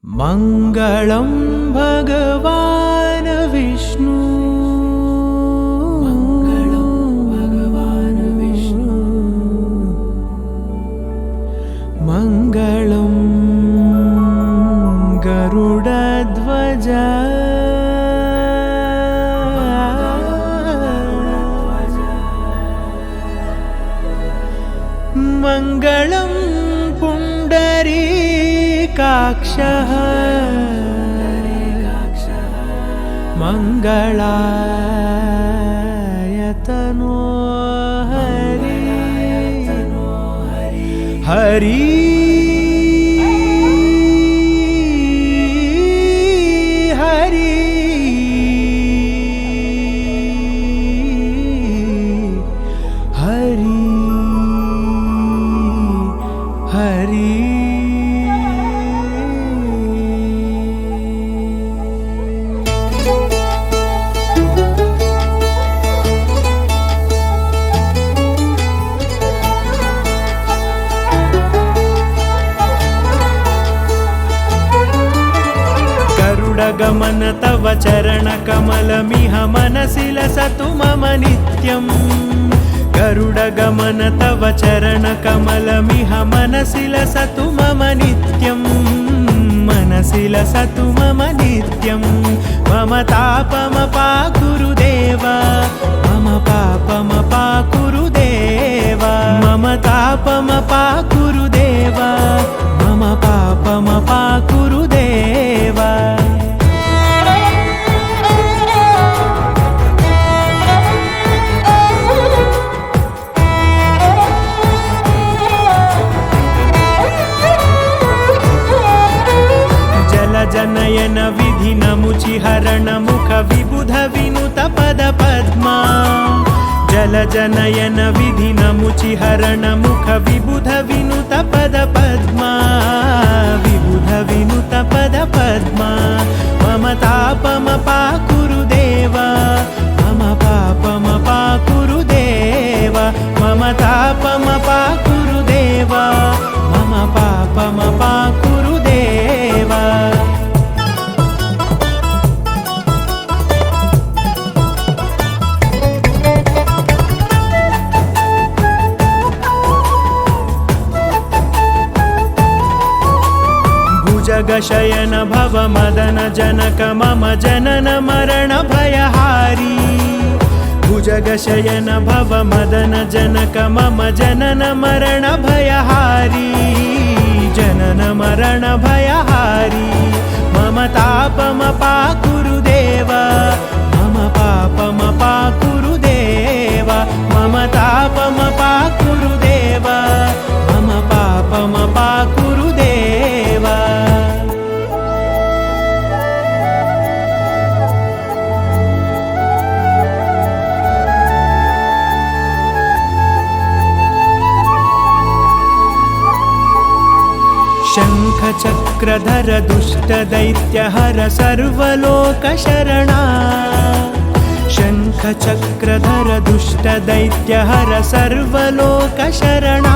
मङ्गलं भगवान् विष्णु मङ्गलं गरुडध्वज मङ्गलं पुण्डरीकाक्षः मङ्गलायतनो हरि हरि हरि हरि हरि गरुडगमन तव चरणकमलमिह मनसि लसतु मम नित्यम् गरुडगमन तव चरणकमलमिह मनसि लसतु मम नित्यम् मनसि लसतु मम नित्यम् मम तापमपाकुरुदेव मम पापमपाकुरुदेव मम तापमपाकुरुदेव मम पापमपाकुरुदेव जनयन विधिनमुचिहरण मुख विबुध विनुत पद पद्मा जल जनयन विधिनमुचिहरण मुख विबुध विनुत पद पद्मा विबुध विनुत पद पद्मा मम तापमपाकुरुदेव मम पापमपाकुरुदेव मम तापमपाकुरुदेव मम पापमपाकुरुदेव जगशयन भव मदन जनक मम जनन मरण भयहारी भुजगशयन भव मदन जनक मम जनन मरण भयहारी जनन मरण भयहारी मम तापमपाकुरुदेव मम पापमपाकुरुदेव मम तापमपाकुरुदेव मम पापमपाकुरुदेव शङ्खचक्रधर दुष्टदैत्यहर सर्वलोकशरणा शङ्खचक्रधर दुष्टदैत्यहर सर्वलोकशरणा